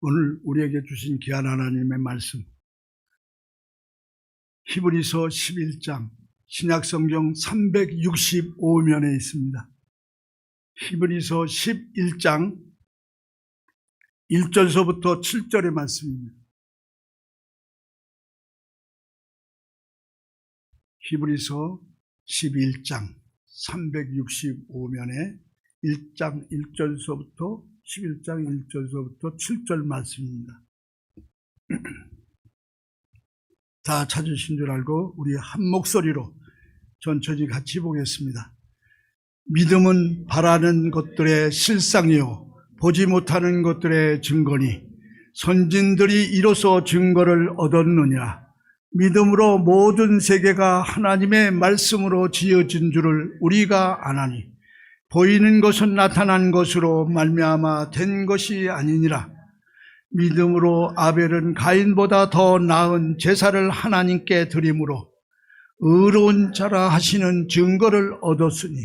오늘 우리에게 주신 귀한 하나님의 말씀, 히브리서 11장 신약성경 365면에 있습니다. 히브리서 11장 1절서부터 7절의 말씀입니다. 히브리서 11장 365면에 1장 1절서부터 11장 1절서부터 7절 말씀입니다. 다 찾으신 줄 알고 우리 한 목소리로 천천히 같이 보겠습니다. 믿음은 바라는 것들의 실상이요 보지 못하는 것들의 증거니 선진들이 이로써 증거를 얻었느니라. 믿음으로 모든 세계가 하나님의 말씀으로 지어진 줄을 우리가 아나니 보이는 것은 나타난 것으로 말미암아 된 것이 아니니라. 믿음으로 아벨은 가인보다 더 나은 제사를 하나님께 드림으로 의로운 자라 하시는 증거를 얻었으니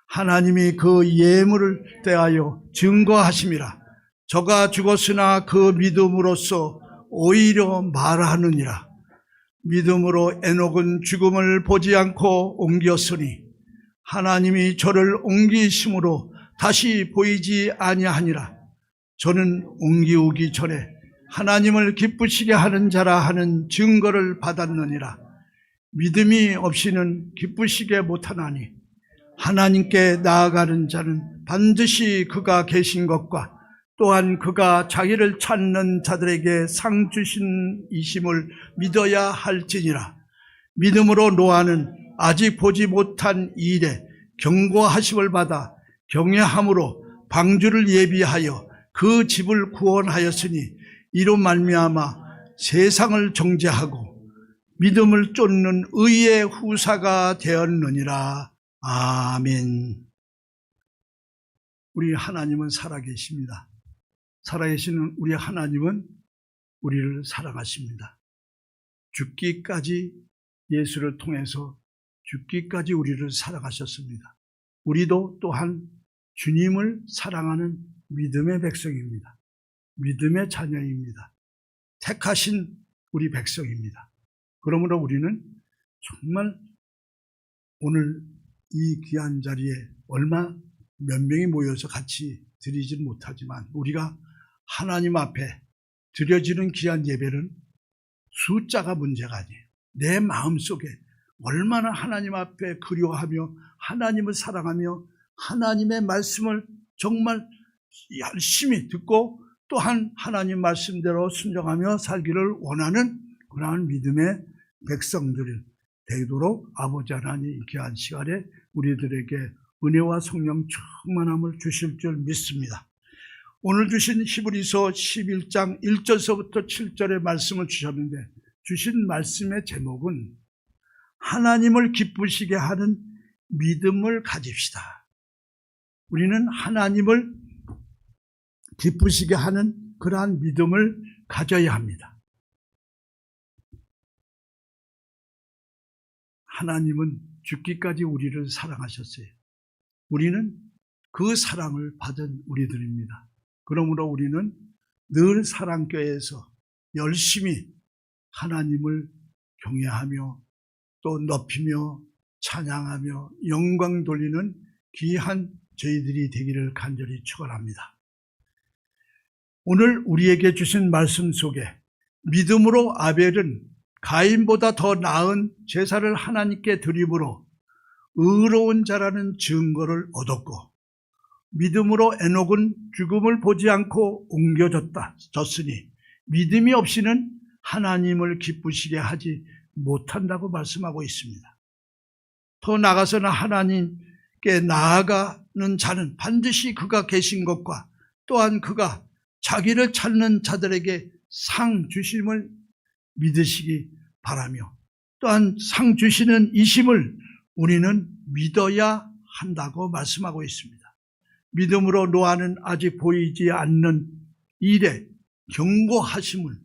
하나님이 그 예물을 대하여 증거하심이라. 저가 죽었으나 그 믿음으로써 오히려 말하느니라. 믿음으로 에녹은 죽음을 보지 않고 옮겼으니 하나님이 저를 옮기심으로 다시 보이지 아니하니라. 저는 옮기우기 전에 하나님을 기쁘시게 하는 자라 하는 증거를 받았느니라. 믿음이 없이는 기쁘시게 못하나니 하나님께 나아가는 자는 반드시 그가 계신 것과 또한 그가 자기를 찾는 자들에게 상 주신 이심을 믿어야 할지니라. 믿음으로 노아는 아직 보지 못한 일에 경고하심을 받아 경외함으로 방주를 예비하여 그 집을 구원하였으니 이로 말미암아 세상을 정죄하고 믿음을 쫓는 의의 후사가 되었느니라. 아멘. 우리 하나님은 살아계십니다. 살아계시는 우리 하나님은 우리를 사랑하십니다. 죽기까지 예수를 통해서 죽기까지 우리를 사랑하셨습니다. 우리도 또한 주님을 사랑하는 믿음의 백성입니다. 믿음의 자녀입니다. 택하신 우리 백성입니다. 그러므로 우리는 정말 오늘 이 귀한 자리에 얼마 몇 명이 모여서 같이 드리진 못하지만 우리가 하나님 앞에 드려지는 귀한 예배는 숫자가 문제가 아니에요. 내 마음속에 얼마나 하나님 앞에 그리워하며 하나님을 사랑하며 하나님의 말씀을 정말 열심히 듣고 또한 하나님 말씀대로 순종하며 살기를 원하는 그러한 믿음의 백성들이 되도록 아버지 하나님 귀한 시간에 우리들에게 은혜와 성령 충만함을 주실 줄 믿습니다. 오늘 주신 히브리서 11장 1절서부터 7절의 말씀을 주셨는데 주신 말씀의 제목은 하나님을 기쁘시게 하는 믿음을 가집시다. 우리는 하나님을 기쁘시게 하는 그러한 믿음을 가져야 합니다. 하나님은 죽기까지 우리를 사랑하셨어요. 우리는 그 사랑을 받은 우리들입니다. 그러므로 우리는 늘 사랑교회에서 열심히 하나님을 경외하며 또 높이며 찬양하며 영광 돌리는 귀한 저희들이 되기를 간절히 축원합니다. 오늘 우리에게 주신 말씀 속에 믿음으로 아벨은 가인보다 더 나은 제사를 하나님께 드림으로 의로운 자라는 증거를 얻었고 믿음으로 에녹은 죽음을 보지 않고 옮겨졌으니 믿음이 없이는 하나님을 기쁘시게 하지 못한다고 말씀하고 있습니다. 더 나아가서는 하나님께 나아가는 자는 반드시 그가 계신 것과 또한 그가 자기를 찾는 자들에게 상 주심을 믿으시기 바라며 또한 상 주시는 이심을 우리는 믿어야 한다고 말씀하고 있습니다. 믿음으로 노아는 아직 보이지 않는 일에 경고하심을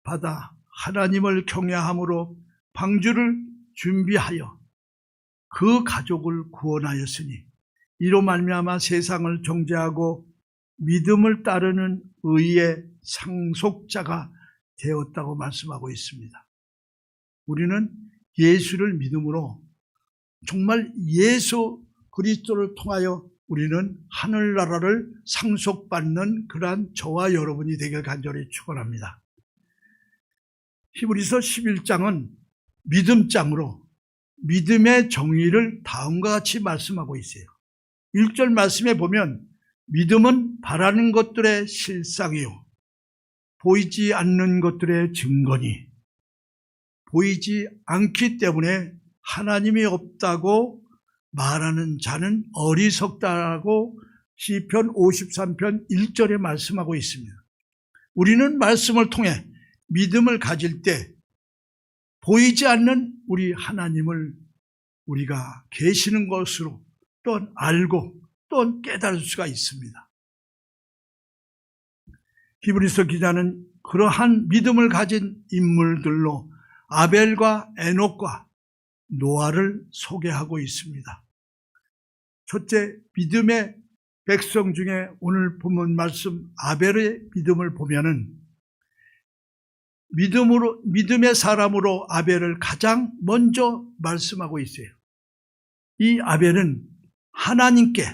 받아 하나님을 경외함으로 방주를 준비하여 그 가족을 구원하였으니 이로 말미암아 세상을 정죄하고 믿음을 따르는 의의 상속자가 되었다고 말씀하고 있습니다. 우리는 예수를 믿음으로 정말 예수 그리스도를 통하여 우리는 하늘나라를 상속받는 그러한 저와 여러분이 되길 간절히 축원합니다. 히브리서 11장은 믿음장으로 믿음의 정의를 다음과 같이 말씀하고 있어요. 1절 말씀에 보면 믿음은 바라는 것들의 실상이요 보이지 않는 것들의 증거니 보이지 않기 때문에 하나님이 없다고 말하는 자는 어리석다라고 시편 53편 1절에 말씀하고 있습니다. 우리는 말씀을 통해 믿음을 가질 때 보이지 않는 우리 하나님을 우리가 계시는 것으로 또 알고 또 깨달을 수가 있습니다. 히브리서 기자는 그러한 믿음을 가진 인물들로 아벨과 에녹과 노아를 소개하고 있습니다. 첫째, 믿음의 백성 중에 오늘 본문 말씀 아벨의 믿음을 보면은 믿음의 사람으로 아벨을 가장 먼저 말씀하고 있어요. 이 아벨은 하나님께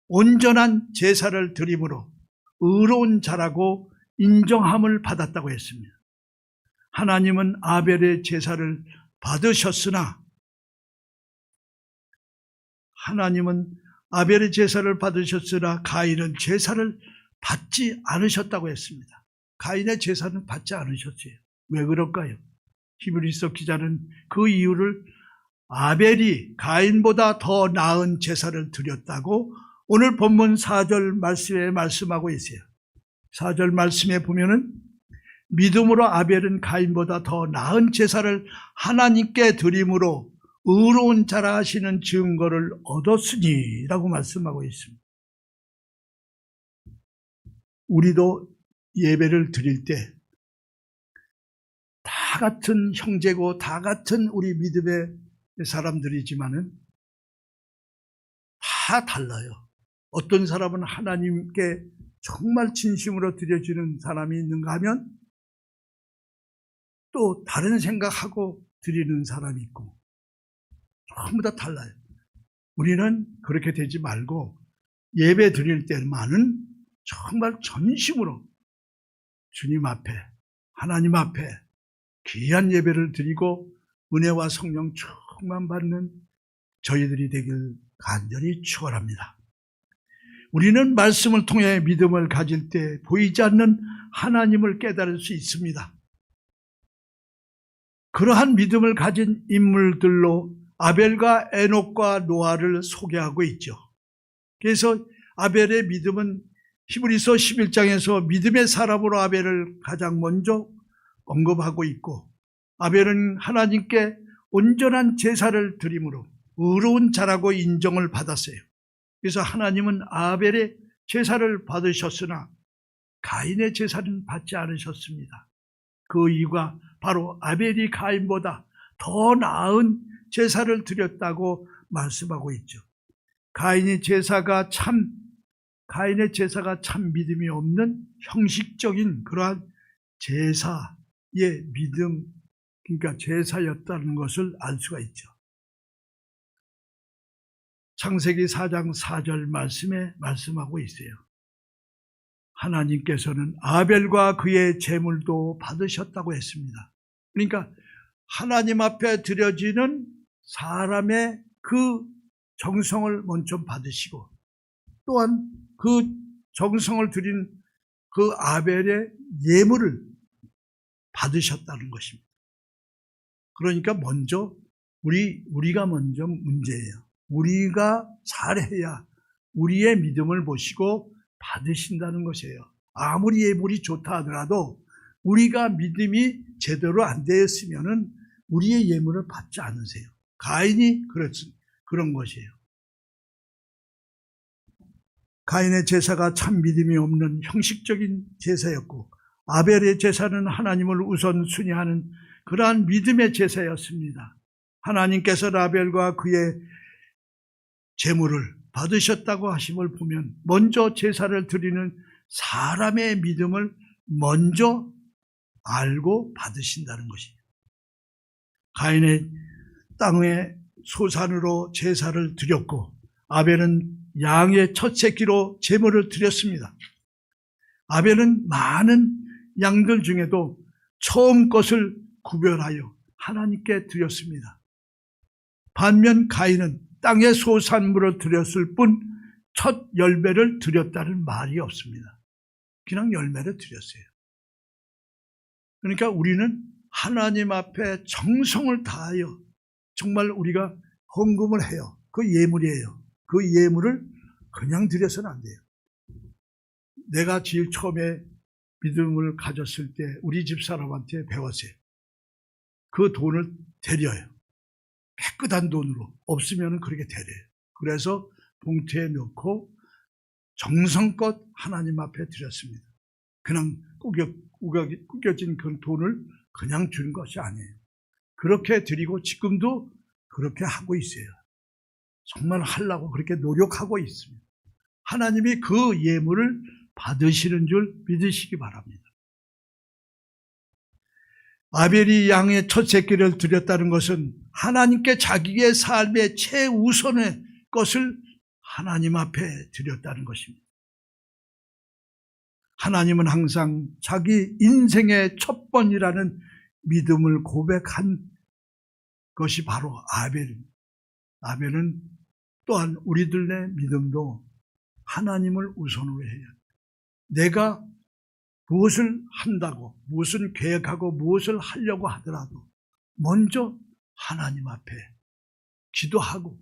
온전한 제사를 드림으로 의로운 자라고 인정함을 받았다고 했습니다. 하나님은 아벨의 제사를 받으셨으나 가인은 제사를 받지 않으셨다고 했습니다. 가인의 제사는 받지 않으셨어요. 왜 그럴까요? 히브리서 기자는 그 이유를 아벨이 가인보다 더 나은 제사를 드렸다고 오늘 본문 4절 말씀에 말씀하고 있어요. 4절 말씀에 보면은 믿음으로 아벨은 가인보다 더 나은 제사를 하나님께 드림으로 의로운 자라 하시는 증거를 얻었으니 라고 말씀하고 있습니다. 우리도 예배를 드릴 때 다 같은 형제고 다 같은 우리 믿음의 사람들이지만은 다 달라요. 어떤 사람은 하나님께 정말 진심으로 드려지는 사람이 있는가 하면 또 다른 생각하고 드리는 사람이 있고 전부 다 달라요. 우리는 그렇게 되지 말고 예배 드릴 때만은 정말 전심으로 주님 앞에 하나님 앞에 귀한 예배를 드리고 은혜와 성령 충만 받는 저희들이 되길 간절히 축원합니다. 우리는 말씀을 통해 믿음을 가질 때 보이지 않는 하나님을 깨달을 수 있습니다. 그러한 믿음을 가진 인물들로 아벨과 에녹과 노아를 소개하고 있죠. 그래서 아벨의 믿음은 히브리서 11장에서 믿음의 사람으로 아벨을 가장 먼저 언급하고 있고 아벨은 하나님께 온전한 제사를 드림으로 의로운 자라고 인정을 받았어요. 그래서 하나님은 아벨의 제사를 받으셨으나 가인의 제사는 받지 않으셨습니다. 그 이유가 바로 아벨이 가인보다 더 나은 제사를 드렸다고 말씀하고 있죠. 가인의 제사가 참 믿음이 없는 형식적인 그러한 제사의 믿음, 그러니까 제사였다는 것을 알 수가 있죠. 창세기 4장 4절 말씀에 말씀하고 있어요. 하나님께서는 아벨과 그의 제물도 받으셨다고 했습니다. 그러니까 하나님 앞에 드려지는 사람의 그 정성을 먼저 받으시고 또한 그 정성을 드린 그 아벨의 예물을 받으셨다는 것입니다. 그러니까 먼저 우리가 먼저 문제예요. 우리가 잘해야 우리의 믿음을 보시고 받으신다는 것이에요. 아무리 예물이 좋다 하더라도 우리가 믿음이 제대로 안 되었으면은 우리의 예물을 받지 않으세요. 가인이 그런 것이에요. 가인의 제사가 참 믿음이 없는 형식적인 제사였고 아벨의 제사는 하나님을 우선순위하는 그러한 믿음의 제사였습니다. 하나님께서 아벨과 그의 제물을 받으셨다고 하심을 보면 먼저 제사를 드리는 사람의 믿음을 먼저 알고 받으신다는 것입니다. 가인의 땅에 소산으로 제사를 드렸고 아벨은 양의 첫 새끼로 제물을 드렸습니다. 아벨은 많은 양들 중에도 처음 것을 구별하여 하나님께 드렸습니다. 반면 가인은 땅의 소산물을 드렸을 뿐 첫 열매를 드렸다는 말이 없습니다. 그냥 열매를 드렸어요. 그러니까 우리는 하나님 앞에 정성을 다하여 정말 우리가 헌금을 해요. 그 예물이에요. 그 예물을 그냥 드려서는 안 돼요. 내가 제일 처음에 믿음을 가졌을 때 우리 집사람한테 배웠어요. 그 돈을 드려요. 깨끗한 돈으로. 없으면 그렇게 드려요. 그래서 봉투에 넣고 정성껏 하나님 앞에 드렸습니다. 그냥 구겨진 그 돈을 그냥 주는 것이 아니에요. 그렇게 드리고 지금도 그렇게 하고 있어요. 정말 하려고 그렇게 노력하고 있습니다. 하나님이 그 예물을 받으시는 줄 믿으시기 바랍니다. 아벨이 양의 첫 새끼를 드렸다는 것은 하나님께 자기의 삶의 최우선의 것을 하나님 앞에 드렸다는 것입니다. 하나님은 항상 자기 인생의 첫 번이라는 믿음을 고백한 것이 바로 아벨입니다. 아벨은 또한 우리들의 믿음도 하나님을 우선으로 해야 합니다. 내가 무엇을 한다고, 무엇을 계획하고 무엇을 하려고 하더라도 먼저 하나님 앞에 기도하고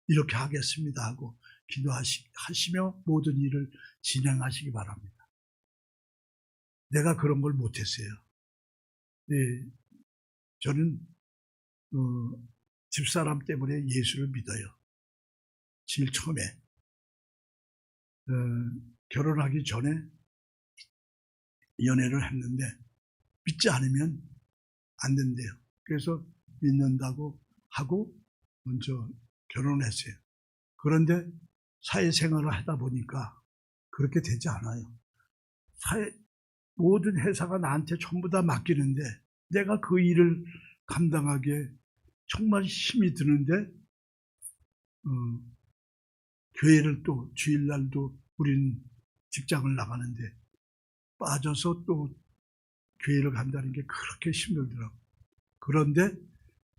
이렇게 하겠습니다 하고 기도하시며 모든 일을 진행하시기 바랍니다. 내가 그런 걸 못했어요. 네, 저는 집사람 때문에 예수를 믿어요. 제일 처음에 결혼하기 전에 연애를 했는데 믿지 않으면 안 된대요. 그래서 믿는다고 하고 먼저 결혼했어요. 그런데 사회생활을 하다 보니까 그렇게 되지 않아요. 모든 회사가 나한테 전부 다 맡기는데 내가 그 일을 감당하기에 정말 힘이 드는데 교회를 또 주일날도 우린 직장을 나가는데 빠져서 또 교회를 간다는 게 그렇게 힘들더라고요. 그런데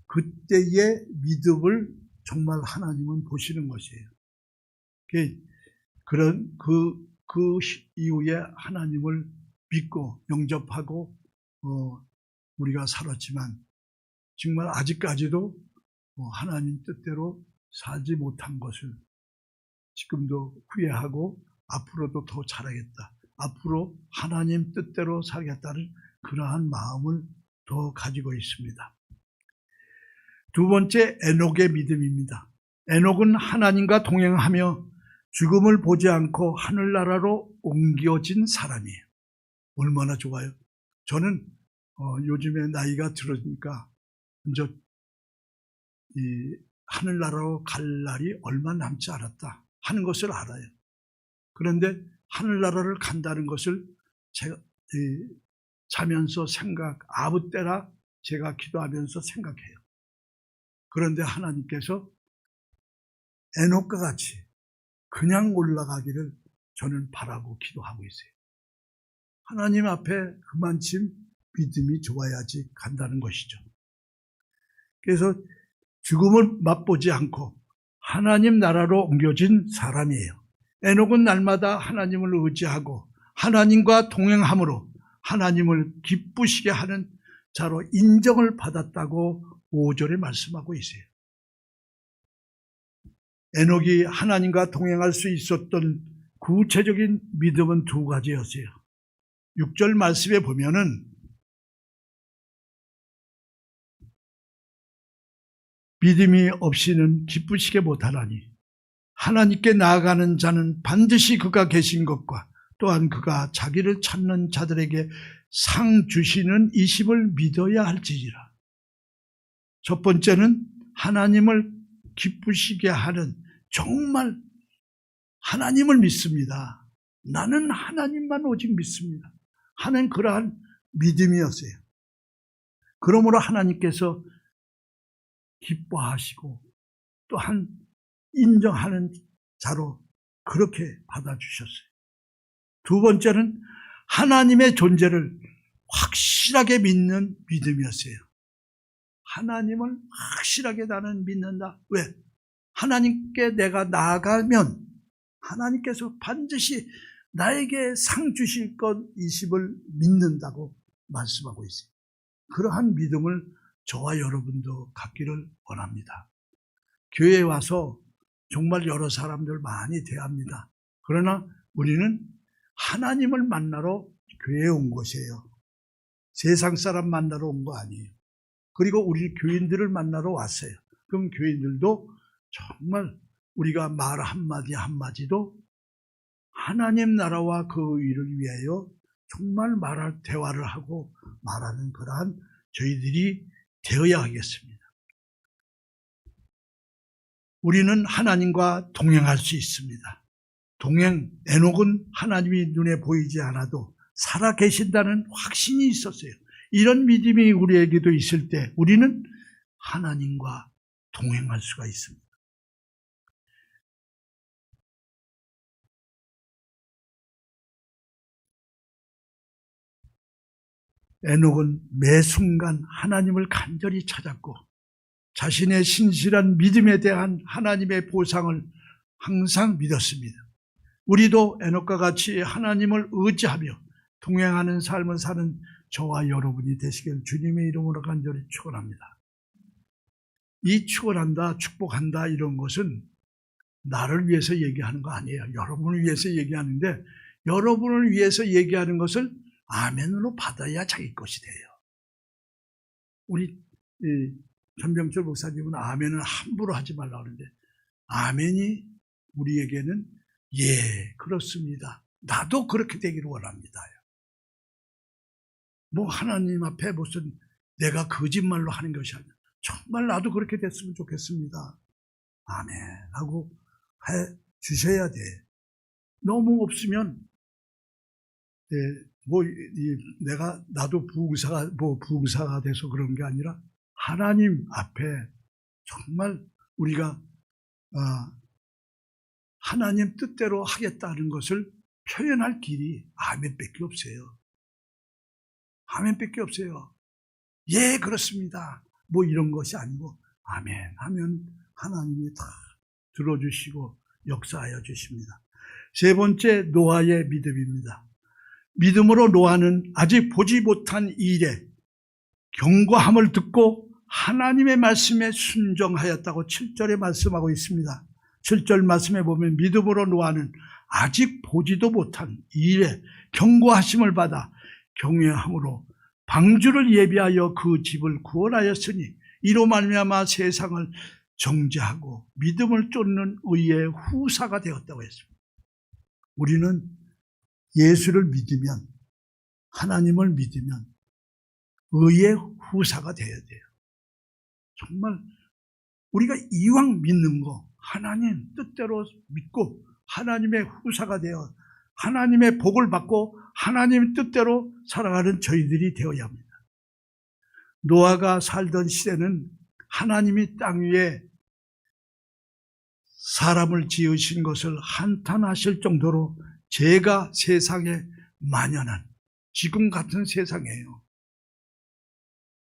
그때의 믿음을 정말 하나님은 보시는 것이에요. 그 이후에 하나님을 믿고 영접하고 우리가 살았지만 정말 아직까지도 하나님 뜻대로 살지 못한 것을 지금도 후회하고 앞으로도 더 잘하겠다. 앞으로 하나님 뜻대로 살겠다는 그러한 마음을 더 가지고 있습니다. 두 번째, 에녹의 믿음입니다. 에녹은 하나님과 동행하며 죽음을 보지 않고 하늘나라로 옮겨진 사람이에요. 얼마나 좋아요. 저는 요즘에 나이가 들으니까 이제 이 하늘나라로 갈 날이 얼마 남지 않았다 하는 것을 알아요. 그런데 하늘나라를 간다는 것을 제가 자면서 아무 때나 제가 기도하면서 생각해요. 그런데 하나님께서 에녹과 같이 그냥 올라가기를 저는 바라고 기도하고 있어요. 하나님 앞에 그만큼 믿음이 좋아야지 간다는 것이죠. 그래서 죽음을 맛보지 않고 하나님 나라로 옮겨진 사람이에요. 에녹은 날마다 하나님을 의지하고 하나님과 동행함으로 하나님을 기쁘시게 하는 자로 인정을 받았다고 5절에 말씀하고 있어요. 에녹이 하나님과 동행할 수 있었던 구체적인 믿음은 두 가지였어요. 6절 말씀에 보면은 믿음이 없이는 기쁘시게 못하나니 하나님께 나아가는 자는 반드시 그가 계신 것과 또한 그가 자기를 찾는 자들에게 상 주시는 이심을 믿어야 할지니라. 첫 번째는 하나님을 기쁘시게 하는 정말 하나님을 믿습니다. 나는 하나님만 오직 믿습니다. 하는 그러한 믿음이었어요. 그러므로 하나님께서 기뻐하시고 또한 인정하는 자로 그렇게 받아주셨어요. 두 번째는 하나님의 존재를 확실하게 믿는 믿음이었어요. 하나님을 확실하게 나는 믿는다. 왜? 하나님께 내가 나아가면 하나님께서 반드시 나에게 상 주실 것이심을 믿는다고 말씀하고 있어요. 그러한 믿음을 저와 여러분도 갖기를 원합니다. 교회에 와서 정말 여러 사람들 많이 대합니다. 그러나 우리는 하나님을 만나러 교회에 온 것이에요. 세상 사람 만나러 온 거 아니에요. 그리고 우리 교인들을 만나러 왔어요. 그럼 교인들도 정말 우리가 말 한마디 한마디도 하나님 나라와 그 의를 위하여 정말 대화를 하고 말하는 그러한 저희들이 되어야 하겠습니다. 우리는 하나님과 동행할 수 있습니다. 에녹은 하나님이 눈에 보이지 않아도 살아 계신다는 확신이 있었어요. 이런 믿음이 우리에게도 있을 때 우리는 하나님과 동행할 수가 있습니다. 에녹은 매 순간 하나님을 간절히 찾았고 자신의 신실한 믿음에 대한 하나님의 보상을 항상 믿었습니다. 우리도 에녹과 같이 하나님을 의지하며 동행하는 삶을 사는 저와 여러분이 되시길 주님의 이름으로 간절히 축원합니다. 이 축원한다, 축복한다 이런 것은 나를 위해서 얘기하는 거 아니에요. 여러분을 위해서 얘기하는데 여러분을 위해서 얘기하는 것을 아멘으로 받아야 자기 것이 돼요. 우리 전병철 목사님은 아멘을 함부로 하지 말라고 하는데 아멘이 우리에게는 예, 그렇습니다. 나도 그렇게 되기를 원합니다. 뭐 하나님 앞에 무슨 내가 거짓말로 하는 것이 아니라 정말 나도 그렇게 됐으면 좋겠습니다. 아멘 하고 해 주셔야 돼. 너무 없으면 나도 부흥사가 돼서 그런 게 아니라 하나님 앞에 정말 우리가 하나님 뜻대로 하겠다는 것을 표현할 길이 아멘밖에 없어요. 아멘밖에 없어요. 예, 그렇습니다. 뭐 이런 것이 아니고 아멘 하면 하나님이 다 들어주시고 역사하여 주십니다. 세 번째, 노아의 믿음입니다. 믿음으로 노아는 아직 보지 못한 일에 경고함을 듣고 하나님의 말씀에 순종하였다고 7절에 말씀하고 있습니다. 7절 말씀에 보면 믿음으로 노아는 아직 보지도 못한 일에 경고하심을 받아 경외함으로 방주를 예비하여 그 집을 구원하였으니 이로 말미암아 세상을 정죄하고 믿음을 쫓는 의의 후사가 되었다고 했습니다. 우리는 예수를 믿으면 하나님을 믿으면 의의 후사가 되어야 돼요. 정말 우리가 이왕 믿는 거 하나님 뜻대로 믿고 하나님의 후사가 되어 하나님의 복을 받고 하나님 뜻대로 살아가는 저희들이 되어야 합니다. 노아가 살던 시대는 하나님이 땅 위에 사람을 지으신 것을 한탄하실 정도로 죄가 세상에 만연한 지금 같은 세상이에요.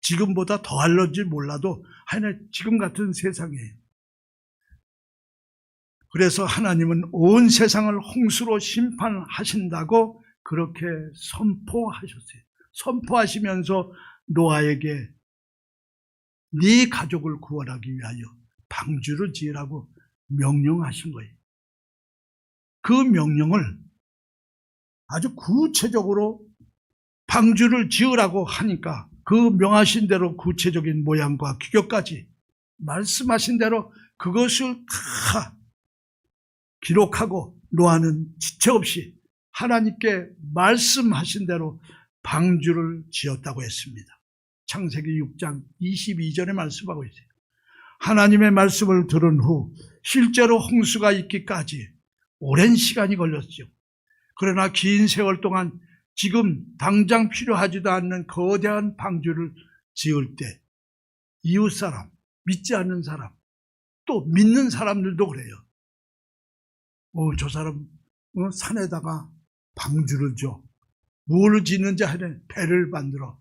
지금보다 더할런지 몰라도 하여간 지금 같은 세상이에요. 그래서 하나님은 온 세상을 홍수로 심판하신다고 그렇게 선포하셨어요. 선포하시면서 노아에게 네 가족을 구원하기 위하여 방주를 지으라고 명령하신 거예요. 그 명령을 아주 구체적으로 방주를 지으라고 하니까 그 명하신 대로 구체적인 모양과 규격까지 말씀하신 대로 그것을 다 기록하고 노아는 지체 없이 하나님께 말씀하신 대로 방주를 지었다고 했습니다. 창세기 6장 22절에 말씀하고 있어요. 하나님의 말씀을 들은 후 실제로 홍수가 있기까지 오랜 시간이 걸렸죠. 그러나 긴 세월 동안 지금 당장 필요하지도 않는 거대한 방주를 지을 때 이웃 사람, 믿지 않는 사람, 또 믿는 사람들도 그래요. 저 사람 산에다가 방주를 줘. 뭘 짓는지 하는 배를 만들어.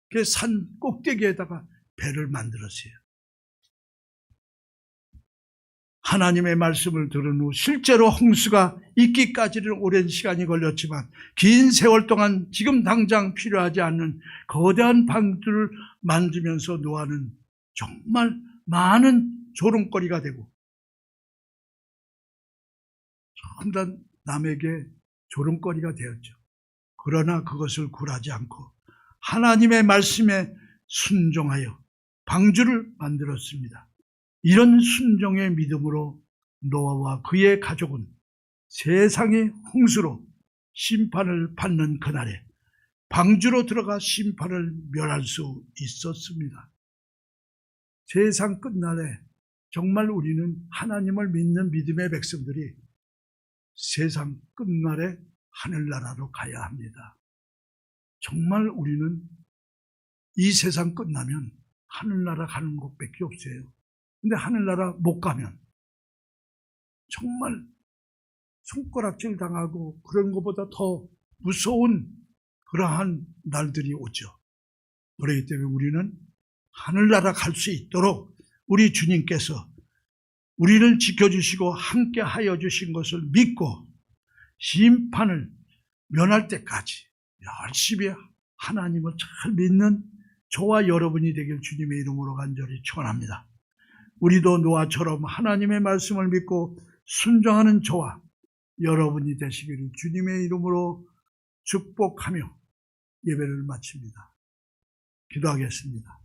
그 산 꼭대기에다가 배를 만들었어요. 하나님의 말씀을 들은 후 실제로 홍수가 있기까지는 오랜 시간이 걸렸지만 긴 세월 동안 지금 당장 필요하지 않는 거대한 방주를 만들면서 노아는 정말 많은 조롱거리가 되고 전부 남에게 조롱거리가 되었죠. 그러나 그것을 굴하지 않고 하나님의 말씀에 순종하여 방주를 만들었습니다. 이런 순종의 믿음으로 노아와 그의 가족은 세상의 홍수로 심판을 받는 그날에 방주로 들어가 심판을 면할 수 있었습니다. 세상 끝날에 정말 우리는 하나님을 믿는 믿음의 백성들이 세상 끝날에 하늘나라로 가야 합니다. 정말 우리는 이 세상 끝나면 하늘나라 가는 곳밖에 없어요. 근데 하늘나라 못 가면 정말 손가락질 당하고 그런 것보다 더 무서운 그러한 날들이 오죠. 그렇기 때문에 우리는 하늘나라 갈 수 있도록 우리 주님께서 우리를 지켜주시고 함께 하여 주신 것을 믿고 심판을 면할 때까지 열심히 하나님을 잘 믿는 저와 여러분이 되길 주님의 이름으로 간절히 축원합니다. 우리도 노아처럼 하나님의 말씀을 믿고 순종하는 저와 여러분이 되시기를 주님의 이름으로 축복하며 예배를 마칩니다. 기도하겠습니다.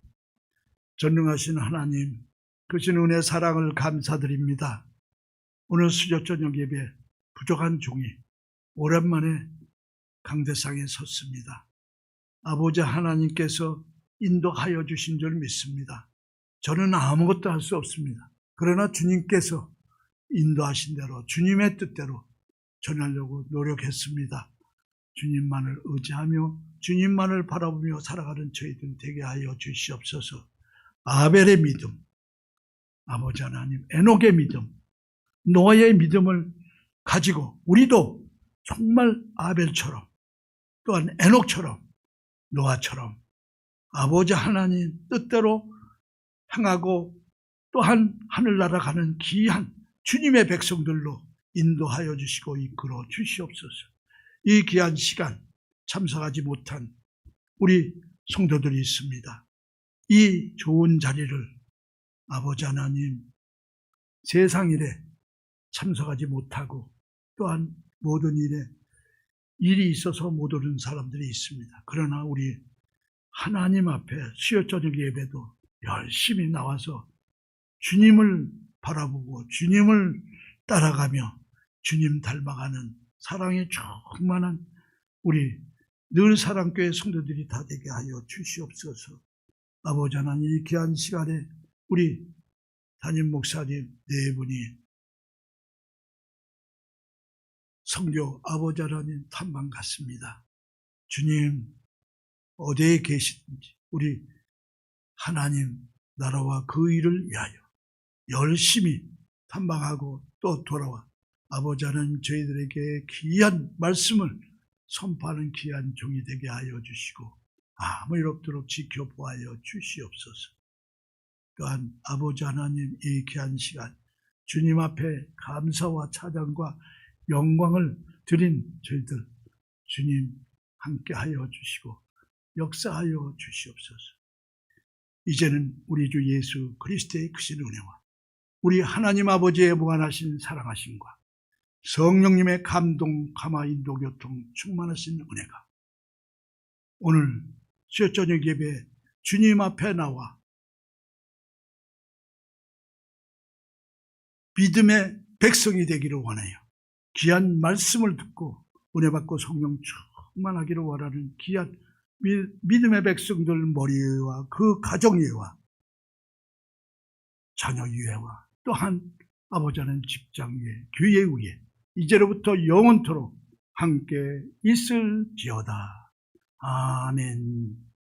전능하신 하나님, 크신 은혜 사랑을 감사드립니다. 오늘 수요 저녁 예배 부족한 종이 오랜만에 강대상에 섰습니다. 아버지 하나님께서 인도하여 주신 줄 믿습니다. 저는 아무것도 할 수 없습니다. 그러나 주님께서 인도하신 대로 주님의 뜻대로 전하려고 노력했습니다. 주님만을 의지하며 주님만을 바라보며 살아가는 저희들 되게 하여 주시옵소서. 아벨의 믿음, 아버지 하나님, 에녹의 믿음, 노아의 믿음을 가지고 우리도 정말 아벨처럼 또한 에녹처럼 노아처럼 아버지 하나님 뜻대로 향하고 또한 하늘나라 가는 귀한 주님의 백성들로 인도하여 주시고 이끌어 주시옵소서. 이 귀한 시간 참석하지 못한 우리 성도들이 있습니다. 이 좋은 자리를 아버지 하나님 세상 일에 참석하지 못하고 또한 모든 일이 있어서 못 오는 사람들이 있습니다. 그러나 우리 하나님 앞에 수요 저녁 예배도 열심히 나와서 주님을 바라보고 주님을 따라가며 주님 닮아가는 사랑에 충만한 우리 늘 사랑교회 성도들이 다 되게 하여 주시옵소서. 아버지 하나님 이 귀한 시간에 우리 담임 목사님 네 분이 성교 아버지 하나님 탐방 갔습니다. 주님 어디에 계시든지 우리 하나님 나라와 그 일을 위하여 열심히 탐방하고 또 돌아와 아버지 하나님 저희들에게 귀한 말씀을 선포하는 귀한 종이 되게 하여 주시고 아무 일 없도록 지켜보아여 주시옵소서. 또한 아버지 하나님 이 귀한 시간 주님 앞에 감사와 찬양과 영광을 드린 저희들 주님 함께하여 주시고 역사하여 주시옵소서. 이제는 우리 주 예수 그리스도의 크신 은혜와 우리 하나님 아버지의 무한하신 사랑하심과 성령님의 감동, 감화, 인도, 교통 충만하신 은혜가 오늘 수요 저녁 예배 주님 앞에 나와 믿음의 백성이 되기를 원해요. 귀한 말씀을 듣고 은혜 받고 성령 충만하기를 원하는 귀한 믿음의 백성들 머리와 그 가정 위에와 자녀 위에와 또한 아버지 하나님 직장 위에 교회 위에 이제로부터 영원토록 함께 있을지어다. 아멘.